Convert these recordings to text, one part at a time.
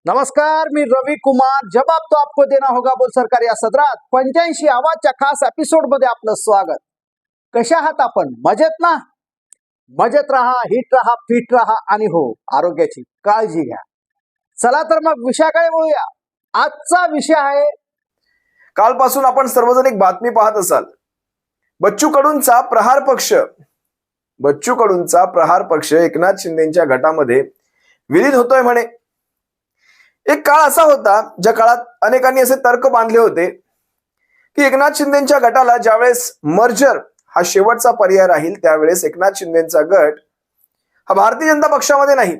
नमस्कार, मी रवि कुमार. जवाब तो आपको देना होगा बोल सरकार या सदरात 85 आवाजच्या खास एपिसोड मध्ये आपलं स्वागत. कशा आहात आपण? मजेत ना? मजेत राहा, हिट राहा, फिट राहा आणि हो, आरोग्याची काळजी घ्या. चला तर मग विषयाकडे वळूया. आजचा विषय आहे, कालपासून आपण सर्वजण एक बातमी पाहत असाल. बच्चू कडूंचा प्रहार पक्ष एकनाथ शिंदेच्या गटामध्ये विलीन होतोय म्हणे. एक काळ असा होता ज्या काळात अनेकांनी असे तर्क बांधले होते की एकनाथ शिंदेच्या गटाला ज्यावेळेस मर्जर हा शेवटचा पर्याय राहील त्यावेळेस एकनाथ शिंदेचा गट हा भारतीय जनता पक्षामध्ये नाही,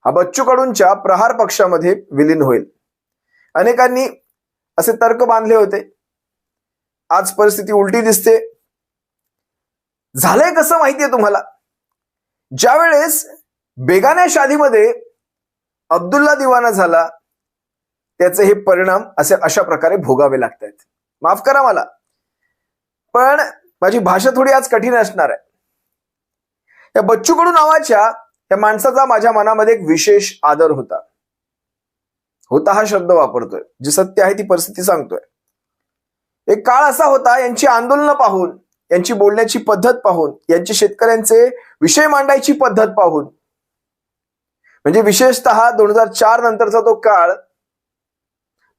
हा बच्चू कडूंच्या प्रहार पक्षामध्ये विलीन होईल. अनेकांनी असे तर्क बांधले होते. आज परिस्थिती उलटी दिसते. झालंय कसं माहितीये तुम्हाला? ज्यावेळेस बेगान्या शादीमध्ये अब्दुल्ला दिवाना झाला त्याचे हे परिणाम अशा प्रकारे भोगावे लागतात. माफ करा मला, पण माझी भाषा थोडी आज कठीण असणार आहे. या बच्चू कडू नावाच्या या माणसाचा माझ्या मनामध्ये एक विशेष आदर होता हा शब्द वापरतोय, जे सत्य आहे ती परिस्थिती सांगतोय. एक काळ असा होता, यांची आंदोलनं पाहून, यांची बोलण्याची पद्धत पाहून, यांची शेतकऱ्यांचे विषय मांडायची पद्धत पाहून, म्हणजे विशेषतः 2004 नंतरचा तो काळ,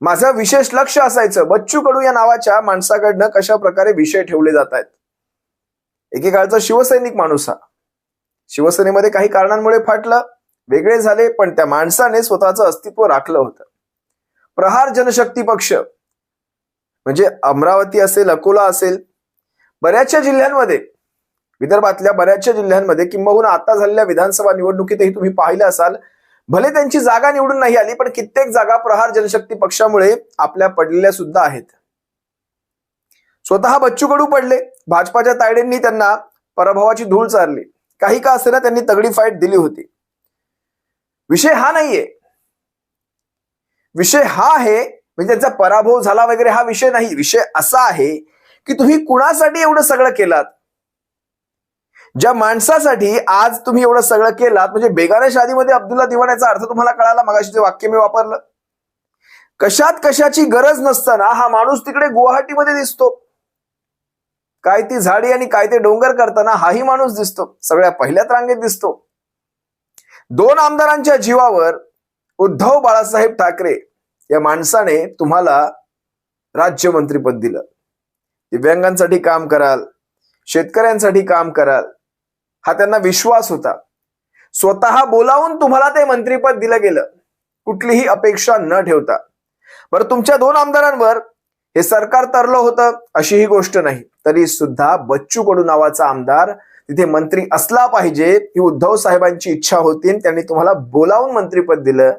माझं विशेष लक्ष असायचं बच्चू कडू या नावाच्या माणसाकडनं कशा प्रकारे विषय ठेवले जात आहेत. एकेकाळचा शिवसैनिक माणूस हा. शिवसेनेमध्ये काही कारणांमुळे फाटलं, वेगळे झाले, पण त्या माणसाने स्वतःचं अस्तित्व राखलं होतं. प्रहार जनशक्ती पक्ष म्हणजे अमरावती असेल, अकोला असेल, बऱ्याचशा जिल्ह्यांमध्ये, विदर्भातल्या बऱ्याचशा जिल्ह्यांमध्ये, किंबहुना आता झालेल्या विधानसभा निवडणुकीतही तुम्ही पाहिलं असाल, भले त्यांची जागा निवडून नाही आली, पण कित्येक जागा प्रहार जनशक्ती पक्षामुळे आपल्या पडलेल्या सुद्धा आहेत. स्वतः बच्चू कडू पडले. भाजपाच्या तायडेंनी त्यांना पराभवाची धूळ चारली. काही का असेना त्यांनी तगडी फाईट दिली होती. विषय हा नाहीये. विषय हा आहे, म्हणजे त्यांचा पराभव झाला वगैरे हा विषय नाही. विषय असा आहे की तुम्ही कुणासाठी एवढं सगळं केलात? ज्या माणसासाठी आज तुम्ही एवढं सगळं केलात, म्हणजे बेगान्या शादीमध्ये अब्दुल्ला दिवाण्याचा अर्थ तुम्हाला कळाला. मगाशी जे वाक्य मी वापरलं, कशात कशाची गरज नसताना हा माणूस तिकडे गुवाहाटीमध्ये दिसतो. काय ती झाडी आणि काय ते डोंगर करताना हाही माणूस दिसतो, सगळ्या पहिल्याच रांगेत दिसतो. 2 आमदारांच्या जीवावर उद्धव बाळासाहेब ठाकरे या माणसाने तुम्हाला राज्यमंत्रीपद दिलं. दिव्यांगांसाठी काम कराल, शेतकऱ्यांसाठी काम कराल, हा त्यांना विश्वास होता. स्वतः बोलावून तुम्हाला ते मंत्रीपद दिलं गेलं, कुठलीही अपेक्षा न ठेवता. बरं, तुमच्या 2 आमदारांवर हे सरकार तरलं होतं अशी ही गोष्ट नाही, तरी सुद्धा बच्चू कडू नावाचा आमदार तिथे मंत्री असला पाहिजे ही उद्धव साहेबांची इच्छा होती. त्यांनी तुम्हाला बोलावून मंत्रीपद दिलं.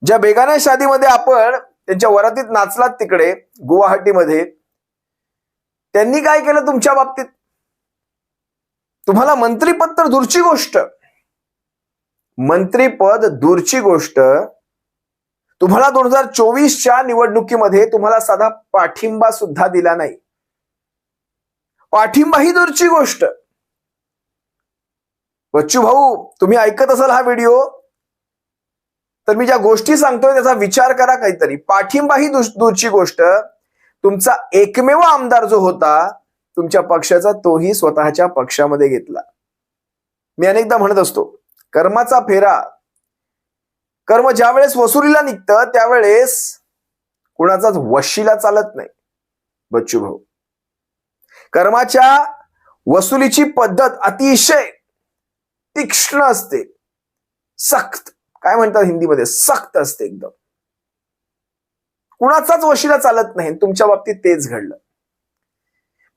ज्या बेगान्या शादीमध्ये आपण त्यांच्या वरातीत नाचलात तिकडे गुवाहाटीमध्ये, त्यांनी काय केलं तुमच्या बाबतीत? तुम्हाला मंत्रीपद तर दूरची गोष्ट, मंत्रीपद दूरची गोष्ट, तुम्हाला 2024च्या निवडणुकीमध्ये तुम्हाला साधा पाठिंबा सुद्धा दिला नाही. पाठिंबा ही दूरची गोष्ट. बच्चू भाऊ, तुम्ही ऐकत असाल हा व्हिडिओ, तर मी ज्या गोष्टी सांगतोय त्याचा विचार करा काहीतरी. पाठिंबा ही दूरची गोष्ट, तुमचा एकमेव आमदार जो होता तुमच्या पक्षाचा, तोही स्वतःच्या पक्षामध्ये घेतला. मी अनेकदा म्हणत असतो, कर्माचा फेरा, कर्म ज्या वेळेस वसुलीला निघतं त्यावेळेस कुणाचाच वशिला चालत नाही. बच्चू भाऊ, कर्माच्या वसुलीची पद्धत अतिशय तीक्ष्ण असते, सक्त, काय म्हणतात हिंदीमध्ये, सक्त असते एकदम. कुणाचाच वशिला चालत नाही. तुमच्या बाबतीत तेच घडलं.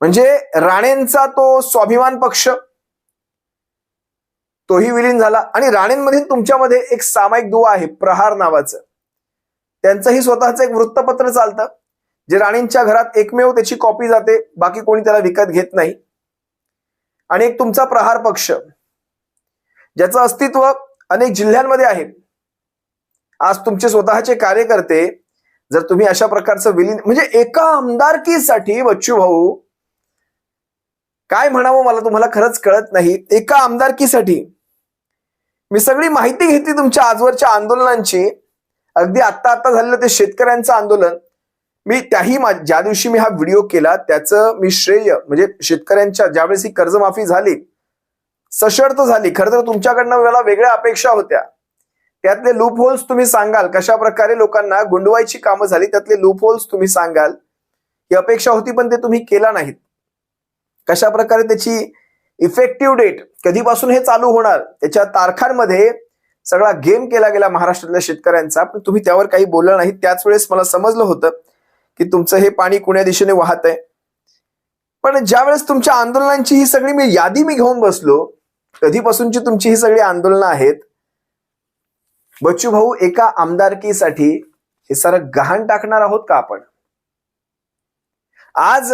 म्हणजे राणेंचा तो स्वाभिमान पक्ष तोही विलीन झाला, आणि राणेंमध्ये तुमच्यामध्ये एक सामायिक दुवा आहे प्रहार नावाचं. त्यांचंही स्वतःचं एक वृत्तपत्र चालतं, जे राणेंच्या घरात एकमेव त्याची कॉपी जाते, बाकी कोणी त्याला विकत घेत नाही. आणि एक तुमचा प्रहार पक्ष, ज्याचं अस्तित्व अनेक जिल्ह्यांमध्ये आहे. आज तुमचे स्वतःचे कार्यकर्ते जर तुम्ही अशा प्रकारचं विलीन, म्हणजे एका आमदारकीसाठी बच्चू भाऊ, काय म्हणावं मला तुम्हाला खरंच कळत नाही. एका आमदारकीसाठी मी सगळी माहिती घेतली तुमच्या आजवरच्या आंदोलनांची, अगदी आता झालेलं ते शेतकऱ्यांचं आंदोलन, मी ज्या दिवशी मी हा व्हिडिओ केला त्याचं मी श्रेय म्हणजे शेतकऱ्यांच्या, ज्यावेळेस ही कर्जमाफी झाली, सशर्त झाली, खरं तर तुमच्याकडनं मला वेगळ्या अपेक्षा होत्या, त्यातले लूप होल्स तुम्ही सांगाल, कशा प्रकारे लोकांना गुंडवायची कामं झाली त्यातले लूप होल्स तुम्ही सांगाल, ही अपेक्षा होती, पण ते तुम्ही केला नाहीत. कशा प्रकारे त्याची इफेक्टिव्ह डेट, कधीपासून हे चालू होणार, त्याच्या तारखांमध्ये सगळा गेम केला गेला महाराष्ट्रातल्या शेतकऱ्यांचा, पण तुम्ही त्यावर काही बोलला नाही. त्याच वेळेस मला समजलं होतं की तुमचं हे पाणी कुण्या दिशेने वाहत आहे. पण ज्यावेळेस तुमच्या आंदोलनांची ही सगळी यादी मी घेऊन बसलो, कधीपासूनची तुमची ही सगळी आंदोलनं आहेत, बच्चू भाऊ एका आमदारकीसाठी हे सारं गहाण टाकणार आहोत का आपण? आज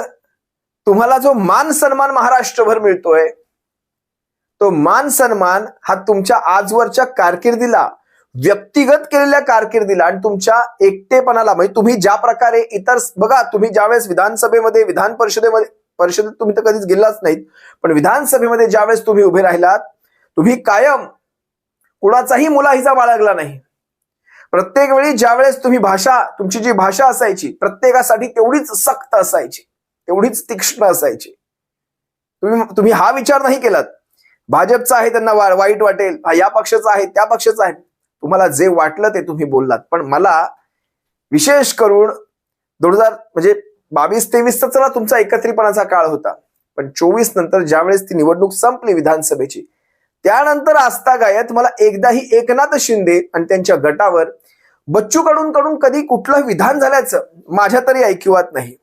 तुम्हाला जो मान सन्मान महाराष्ट्रभर मिळतोय, तो मान सन्मान हा तुमच्या आजवरच्या कारकिर्दीला, व्यक्तिगत केलेल्या कारकिर्दीला आणि तुमच्या एकटेपणाला, म्हणजे तुम्ही ज्या प्रकारे इतर, बघा तुम्ही ज्यावेळेस विधानसभेमध्ये, विधान परिषदेत तुम्ही तर कधीच गेलाच नाहीत, पण विधानसभेमध्ये ज्यावेळेस तुम्ही उभे राहिलात, तुम्ही कायम कुणाचाही मुलाहिजा बाळगला नाही. प्रत्येक वेळी ज्यावेळेस तुम्ही तुमची जी भाषा असायची प्रत्येकासाठी तेवढीच सक्त असायची, तेवढीच तीक्ष्ण असायची. तुम्ही हा विचार नाही केलात भाजपचा आहे त्यांना वाईट वाटेल, या पक्षाचा आहे त्या पक्षाचा आहे, तुम्हाला जे वाटलं ते तुम्ही बोललात. पण मला विशेष करून 2022-23 तर चला तुमचा एकत्रितपणाचा काळ होता, पण 24 नंतर ज्यावेळेस ती निवडणूक संपली विधानसभेची, त्यानंतर आजतागायत मला एकदाही एकनाथ शिंदे आणि त्यांच्या गटावर बच्चू कडूंकडून कधी कुठलं विधान झाल्याचं माझ्या तरी ऐकिवात नाही.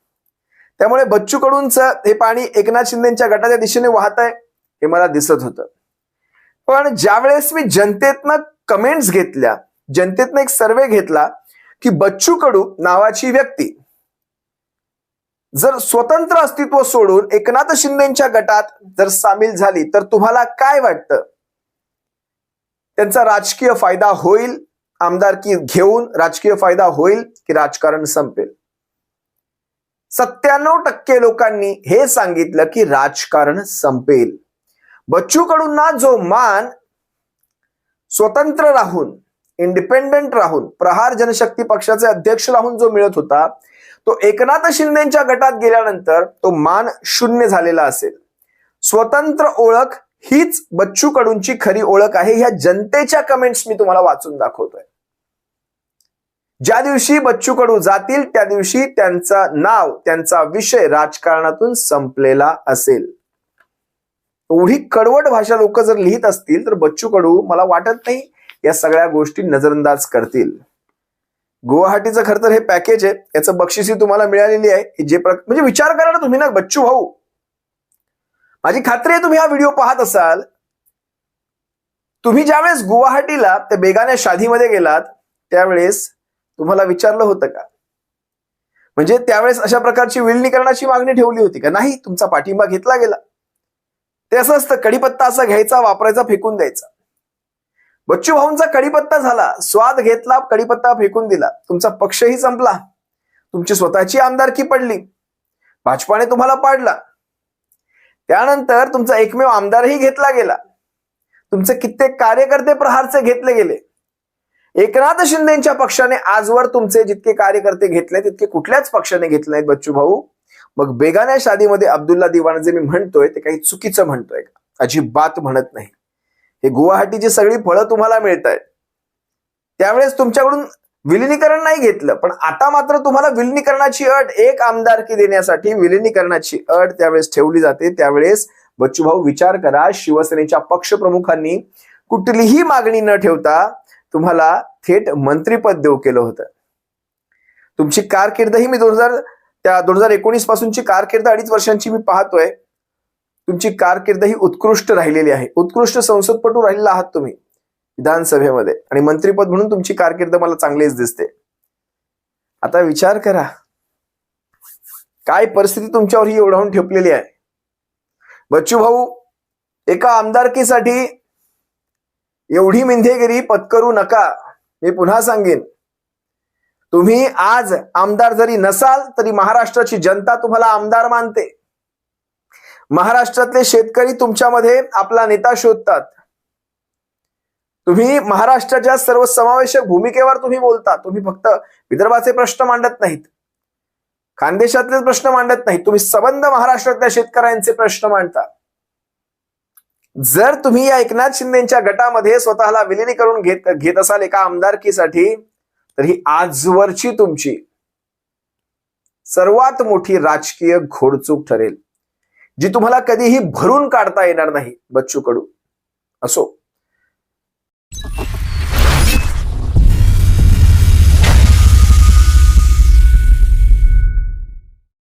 त्यामुळे बच्चू कडूंचं हे पाणी एकनाथ शिंदेच्या गटाच्या दिशेने वाहत आहे हे मला दिसत होतं. पण ज्यावेळेस मी जनतेतनं कमेंट्स घेतल्या, जनतेतनं एक सर्वे घेतला की बच्चू कडू नावाची व्यक्ती जर स्वतंत्र अस्तित्व सोडून एकनाथ शिंदेच्या गटात जर सामील झाली तर तुम्हाला काय वाटतं? त्यांचा राजकीय फायदा होईल, आमदारकी घेऊन राजकीय फायदा होईल की राजकारण संपेल? 97% लोकांनी हे सांगितलं की राजकारण संपेल. बच्चू कडूंना जो मान स्वतंत्र राहून, इंडिपेंडेंट राहून, प्रहार जनशक्ती पक्षाचे अध्यक्ष राहून जो मिळत होता, तो एकनाथ शिंदेच्या गटात गेल्यानंतर तो मान शून्य झालेला असेल. स्वतंत्र ओळख हीच बच्चू कडूंची खरी ओळख आहे. ह्या जनतेच्या कमेंट्स मी तुम्हाला वाचून दाखवतोय. ज्या दिवशी बच्चू कडू जातील त्या दिवशी त्यांचं नाव, त्यांचा विषय राजकारणातून संपलेला असेल. एवढी कडवट भाषा लोक जर लिहित असतील तर बच्चू कडू मला वाटत नाही या सगळ्या गोष्टी नजरअंदाज करतील. गुवाहाटीचं खरं तर हे पॅकेज आहे, याचं बक्षिसी तुम्हाला मिळालेली आहे. म्हणजे विचार करा ना तुम्ही ना बच्चू भाऊ, माझी खात्री आहे तुम्ही हा व्हिडिओ पाहत असाल. तुम्ही ज्यावेळेस गुवाहाटीला त्या बेगान्या शादीमध्ये गेलात त्यावेळेस तुम्हाला विचारलं होतं का? म्हणजे त्यावेळेस अशा प्रकारची विलिनीकरणाची मागणी ठेवली होती का? नाही, तुमचा पाठिंबा घेतला गेला. ते असं असतं, कडीपत्ता असा घ्यायचा, वापरायचा, फेकून द्यायचा. बच्चू भाऊंचा कडीपत्ता झाला, स्वाद घेतला, कडीपत्ता फेकून दिला, तुमचा पक्षही संपला, तुमची स्वतःची आमदारकी पडली, भाजपाने तुम्हाला पाडला. त्यानंतर तुमचा एकमेव आमदारही घेतला गेला, तुमचे कित्येक कार्यकर्ते प्रहारचे घेतले गेले. एकनाथ शिंदेच्या पक्षाने आजवर तुमचे जितके कार्यकर्ते घेतले तितके कुठल्याच पक्षाने घेतले नाहीत बच्चू भाऊ. मग बेगान्या शादीमध्ये अब्दुल्ला दिवाना जे मी म्हणतोय ते काही चुकीचं म्हणतोय का? अजिबात म्हणत नाही. हे गुवाहाटीची सगळी फळं तुम्हाला मिळत आहेत. त्यावेळेस तुमच्याकडून विलिनीकरण नाही घेतलं, पण आता मात्र तुम्हाला विलिनीकरणाची अट, एक आमदारकी देण्यासाठी विलिनीकरणाची अट त्यावेळेस ठेवली जाते. त्यावेळेस बच्चू भाऊ विचार करा, शिवसेनेच्या पक्षप्रमुखांनी कुठलीही मागणी न ठेवता तुम्हाला थेट मंत्रीपद देऊ केलं होतं. तुमची कारकीर्दही मी 2019 पासूनची कारकीर्द 2.5 वर्षांची मी पाहतोय. तुमची कारकीर्द ही उत्कृष्ट राहिलेली आहे. उत्कृष्ट संसदपटू राहिलेला आहात तुम्ही विधानसभेमध्ये, आणि मंत्रीपद म्हणून तुमची कारकीर्द मला चांगलीच दिसते. आता विचार करा काय परिस्थिती तुमच्यावर ही ओढावून ठेपलेली आहे. बच्चू भाऊ, एका आमदारकीसाठी एवढी मिंधेगिरी पत्करू नका. मी पुन्हा सांगेन, तुम्ही आज आमदार जरी नसाल तरी महाराष्ट्राची जनता तुम्हाला आमदार मानते. महाराष्ट्रातले शेतकरी तुमच्यामध्ये आपला नेता शोधतात. तुम्ही महाराष्ट्राच्या सर्वसमावेशक भूमिकेवर तुम्ही बोलता. तुम्ही फक्त विदर्भाचे प्रश्न मांडत नाहीत, खानदेशातले प्रश्न मांडत नाहीत, तुम्ही सबंध महाराष्ट्रातल्या शेतकऱ्यांचे प्रश्न मांडता. जर तुम्ही या एकनाथ शिंदेच्या गटामध्ये स्वतःला विलिनीकरण घेत असाल एका आमदारकीसाठी, तर ही आजवरची तुमची सर्वात मोठी राजकीय घोडचूक ठरेल, जी तुम्हाला कधीही भरून काढता येणार नाही. बच्चू कडू असो.